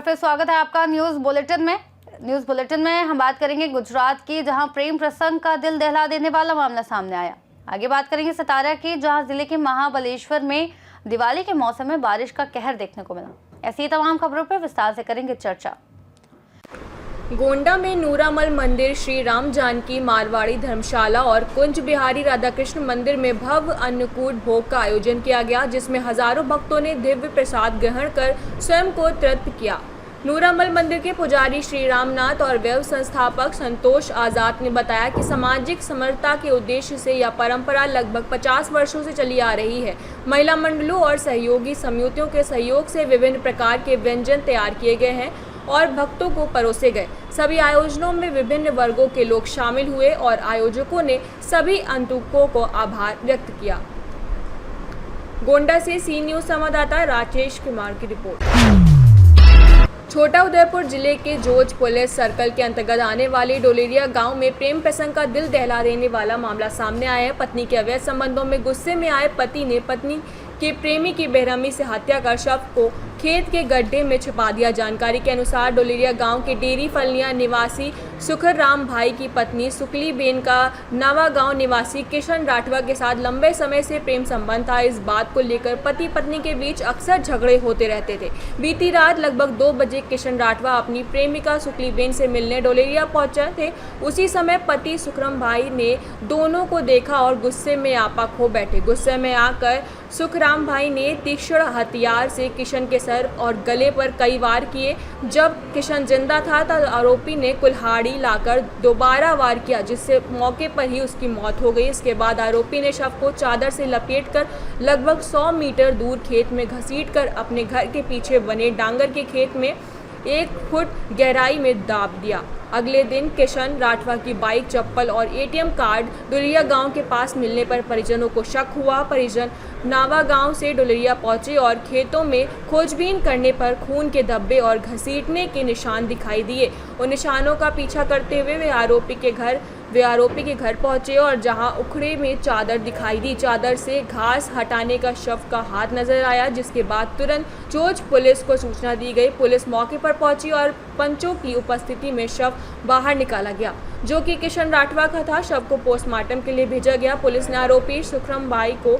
बार फिर स्वागत है आपका न्यूज़ बुलेटिन में हम बात करेंगे गुजरात की, जहां प्रेम प्रसंग का दिल दहला देने वाला मामला सामने आया। आगे बात करेंगे सतारा की, जहां जिले के महाबलेश्वर में दिवाली के मौसम में बारिश का कहर देखने को मिला। ऐसी तमाम खबरों पर विस्तार से करेंगे चर्चा। गोंडा में नूरामल मंदिर, श्री राम जानकी मारवाड़ी धर्मशाला और कुंज बिहारी राधाकृष्ण मंदिर में भव्य अन्नकूट भोग का आयोजन किया गया, जिसमें हजारों भक्तों ने दिव्य प्रसाद ग्रहण कर स्वयं को तृप्त किया। नूरामल मंदिर के पुजारी श्री रामनाथ और व्यव संस्थापक संतोष आजाद ने बताया कि सामाजिक समरसता के उद्देश्य से यह परंपरा लगभग 50 वर्षों से चली आ रही है। महिला मंडलों और सहयोगी समितियों के सहयोग से विभिन्न प्रकार के व्यंजन तैयार किए गए हैं और भक्तों को परोसे गए। सभी आयोजनों में विभिन्न वर्गों के लोग शामिल हुए और आयोजकों ने सभी आगंतुकों को आभार व्यक्त किया। गोंडा से सी न्यूज़ संवाददाता राजेश कुमार की रिपोर्ट। छोटा उदयपुर जिले के जोज पुलिस सर्कल के अंतर्गत आने वाले डोलेरिया गांव में प्रेम प्रसंग का दिल दहला देने वाला मामला सामने आया है। पत्नी के अवैध संबंधों में गुस्से में आए पति ने पत्नी के प्रेमी की बेरहमी से हत्या कर शव को खेत के गड्ढे में छिपा दिया। जानकारी के अनुसार डोलेरिया गांव के डेरी फलियां निवासी सुखर राम भाई की पत्नी सुकली बेन का नवा गांव निवासी किशन राठवा के साथ लंबे समय से प्रेम संबंध था। इस बात को लेकर पति पत्नी के बीच अक्सर झगड़े होते रहते थे। बीती रात लगभग 2 बजे किशन राठवा अपनी प्रेमिका सुकली बेन से मिलने डोलेरिया पहुंचे थे। उसी समय पति सुखराम भाई ने दोनों को देखा और गुस्से में आपा खो बैठे। गुस्से में आकर सुखराम भाई ने तीक्ष्ण हथियार से किशन के सर और गले पर कई वार किए। जब किशन जिंदा था तब आरोपी ने कुल्हाड़ी लाकर दोबारा वार किया, जिससे मौके पर ही उसकी मौत हो गई। इसके बाद आरोपी ने शव को चादर से लपेटकर लगभग 100 मीटर दूर खेत में घसीटकर अपने घर के पीछे बने डांगर के खेत में 1 फुट गहराई में दाब दिया। अगले दिन किशन राठवा की बाइक, चप्पल और एटीएम कार्ड डोलेरिया गांव के पास मिलने पर परिजनों को शक हुआ। परिजन नावा गांव से डोलेरिया पहुंचे और खेतों में खोजबीन करने पर खून के धब्बे और घसीटने के निशान दिखाई दिए। उन निशानों का पीछा करते हुए वे आरोपी के घर पहुंचे और जहां उखड़े में चादर दिखाई दी। चादर से घास हटाने का शव का हाथ नजर आया, जिसके बाद तुरंत जोज पुलिस को सूचना दी गई। पुलिस मौके पर पहुंची और पंचों की उपस्थिति में शव बाहर निकाला गया, जो कि किशन राठवा का था। शव को पोस्टमार्टम के लिए भेजा गया। पुलिस ने आरोपी सुखराम भाई को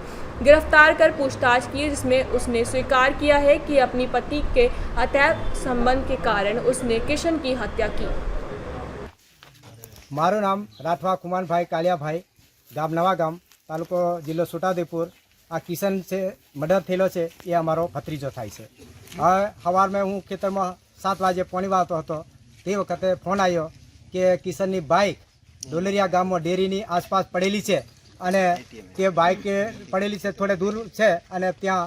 गिरफ्तार कर पूछताछ की, जिसमें उसने स्वीकार किया है कि अपनी पति के अतैव संबंध के कारण उसने किशन की हत्या की। मारू नाम राठवा कुमार भाई कालिया भाई, गाम नवा गाम, तालुको जिल्लो छोटाउदेपुर। आ किशन से मर्डर थયેલો છે એ અમારો ભત્રીજો થાય છે। હવે સવારમાં હું ખેતરમાં 7 વાગે પાણી વાવતો હતો તે વખતે ફોન આવ્યો કે કિશનની બાઇક ડોલેરિયા ગામમાં ડેરીની આસપાસ પડેલી છે અને તે બાઇક પડેલી છે થોડે દૂર છે અને ત્યાં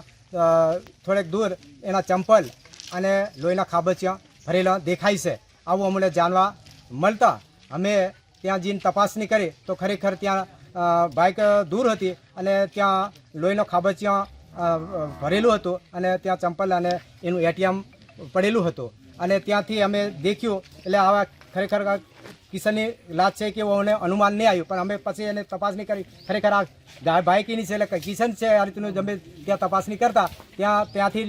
થોડેક દૂર એના ચંપલ અને લોહીના ખાબચિયા ભરેલા દેખાય છે। આવું અમને જાણવા મળતા અમે ત્યાં જઈને તપાસણી કરી તો ખરેખર ત્યાં બાઇક દૂર હતી અને ત્યાં લોહીનો ખાબચિયા ભરેલું હતું અને ત્યાં ચંપલ અને એનું એટીએમ પડેલું હતું અને ત્યાંથી અમે દેખ્યું એટલે આવા ખરેખર કિશનની લાશ છે કે અમને અનુમાન નહીં આવ્યું, પણ અમે પછી એને તપાસણી કરી ખરેખર આ બાઇકની છે એટલે કિશન છે આ રીતનું અમે ત્યાં તપાસણી કરતા ત્યાંથી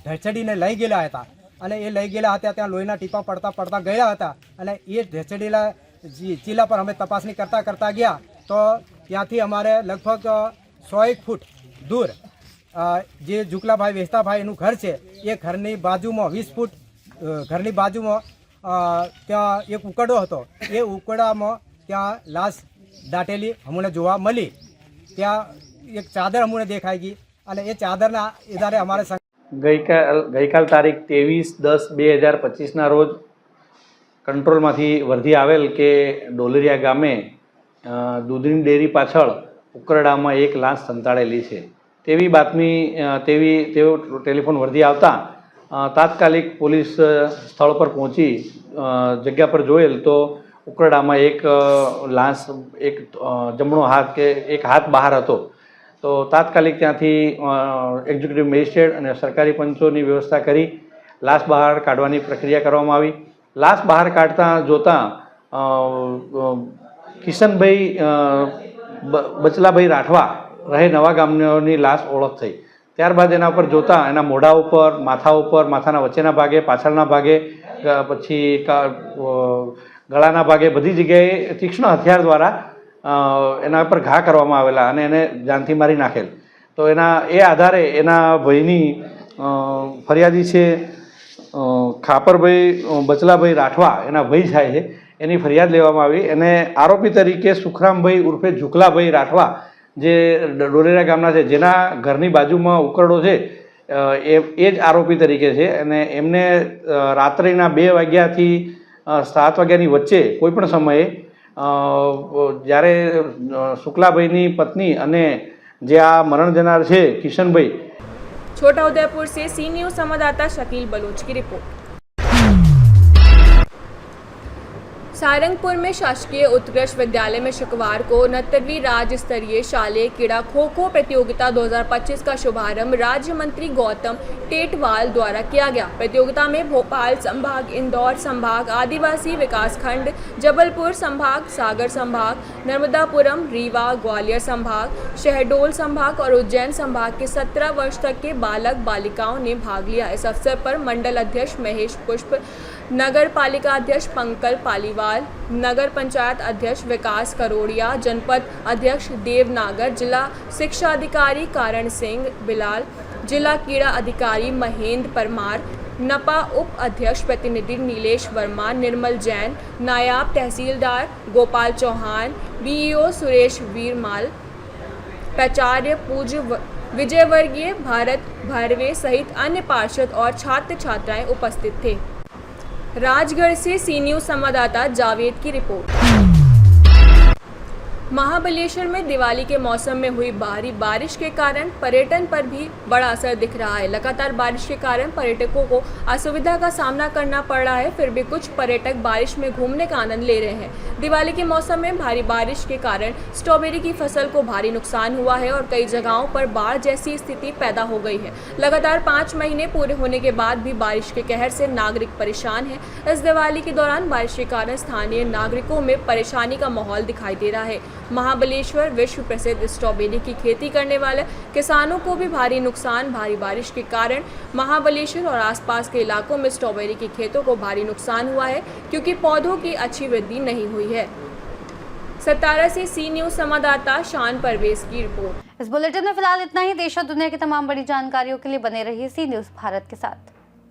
ઢેચડીને લઈ ગયેલા હતા અને એ લઈ ગયેલા હતા ત્યાં લોહીના ટીપા પડતા ગયા હતા અને એ ઢેચડીલા ચીલા પર અમે તપાસણી કરતા ગયા તો ત્યાંથી અમારે લગભગ 100 ફૂટ દૂર જે જુકલાભાઈ વેસ્તાભાઈ એનું ઘર છે એ ઘરની બાજુમાં 20 ફૂટ ઘરની બાજુમાં ત્યાં એક ઉકરડો હતો। એ ઉકરડામાં ત્યાં લાશ દાટેલી અમને જોવા મળી। ત્યાં એક ચાદર અમને દેખાઈ ગઈ અને એ ચાદરના આધારે અમારે ગઈકાલ તારીખ 23/10/2025 રોજ કંટ્રોલમાંથી વર્ધી આવેલ કે ડોલેરિયા ગામે દૂધની ડેરી પાછળ ઉકરડામાં એક લાશ સંતાડેલી છે તેવી બાતમી તેઓ ટેલિફોન વર્ધી આવતા તાત્કાલિક પોલીસ સ્થળ પર પહોંચી જગ્યા પર જોયેલ તો ઉકરડામાં એક લાશ, એક જમણો હાથ કે એક હાથ બહાર હતો। તો તાત્કાલિક ત્યાંથી એક્ઝિક્યુટિવ મેજિસ્ટ્રેટ અને સરકારી પંચોની વ્યવસ્થા કરી લાશ બહાર કાઢવાની પ્રક્રિયા કરવામાં આવી। લાશ બહાર કાઢતા જોતા કિશનભાઈ બચલાભાઈ રાઠવા રહે નવા ગામની લાશ ઓળખ થઈ। ત્યારબાદ એના ઉપર જોતા એના મોઢા ઉપર, માથા ઉપર, માથાના વચ્ચેના ભાગે, પાછળના ભાગે, પછી ગળાના ભાગે બધી જગ્યાએ તીક્ષ્ણ હથિયાર દ્વારા એના પર ઘા કરવામાં આવેલા અને એને જાનથી મારી નાખેલ. તો એના એ આધારે એના ભાઈની ફરિયાદી છે ખાપરભાઈ બચલાભાઈ રાઠવા, એના ભાઈ થાય છે, એની ફરિયાદ લેવામાં આવી. એને આરોપી તરીકે સુખરામભાઈ ઉર્ફે ઝુકલાભાઈ રાઠવા, જે ડોલેરા ગામના છે, જેના ઘરની બાજુમાં ઉકરડો છે, એ જ આરોપી તરીકે છે. અને એમને રાત્રિના 2 વાગ્યાથી 7 વાગ્યાની વચ્ચે કોઈપણ સમયે જ્યારે શુક્લાભાઈની પત્ની અને જે આ મરણ જનાર છે કિશનભાઈ. छोटा उदयपुर से सी न्यूज संवाददाता शकील बलोच की रिपोर्ट। सारंगपुर में शासकीय उत्कृष्ट विद्यालय में शुक्रवार को 69वीं राज्य स्तरीय शालेय क्रीड़ा खो खो प्रतियोगिता 2025 का शुभारंभ राज्य मंत्री गौतम टेटवाल द्वारा किया गया। प्रतियोगिता में भोपाल संभाग, इंदौर संभाग, आदिवासी विकासखंड, जबलपुर संभाग, सागर संभाग, नर्मदापुरम, रीवा, ग्वालियर संभाग, शहडोल संभाग और उज्जैन संभाग के 17 वर्ष तक के बालक बालिकाओं ने भाग लिया। इस अवसर पर मंडल अध्यक्ष महेश पुष्प, नगर पालिका अध्यक्ष पंकज पालीवाल, नगर पंचायत अध्यक्ष विकास करोड़िया, जनपद अध्यक्ष देवनागर, जिला शिक्षा अधिकारी कारण सिंह बिलाल, जिला क्रीड़ा अधिकारी महेंद्र परमार, नपा उप अध्यक्ष प्रतिनिधि नीलेश वर्मा, निर्मल जैन, नायब तहसीलदार गोपाल चौहान, बीईओ सुरेश वीरमाल, प्राचार्य पूज्य विजयवर्गीय भारत भरवे सहित अन्य पार्षद और छात्र छात्राएं उपस्थित थे। राजगढ़ से सी न्यूज संवाददाता जावेद की रिपोर्ट। महाबलेश्वर में दिवाली के मौसम में हुई भारी बारिश के कारण पर्यटन पर भी बड़ा असर दिख रहा है। लगातार बारिश के कारण पर्यटकों को असुविधा का सामना करना पड़ रहा है, फिर भी कुछ पर्यटक बारिश में घूमने का आनंद ले रहे हैं। दिवाली के मौसम में भारी बारिश के कारण स्ट्रॉबेरी की फसल को भारी नुकसान हुआ है और कई जगहों पर बाढ़ जैसी स्थिति पैदा हो गई है। लगातार 5 महीने पूरे होने के बाद भी बारिश के कहर से नागरिक परेशान है। इस दिवाली के दौरान बारिश के कारण स्थानीय नागरिकों में परेशानी का माहौल दिखाई दे रहा है। महाबलेश्वर विश्व प्रसिद्ध स्ट्रॉबेरी की खेती करने वाले किसानों को भी भारी नुकसान। भारी बारिश के कारण महाबलेश्वर और आसपास के इलाकों में स्ट्रॉबेरी के खेतों को भारी नुकसान हुआ है, क्योंकि पौधों की अच्छी वृद्धि नहीं हुई है। सतारा से सी न्यूज संवाददाता शान परवेज की रिपोर्ट। इस बुलेटिन में फिलहाल इतना ही। देश और दुनिया की तमाम बड़ी जानकारियों के लिए बने रहिए सी न्यूज भारत के साथ।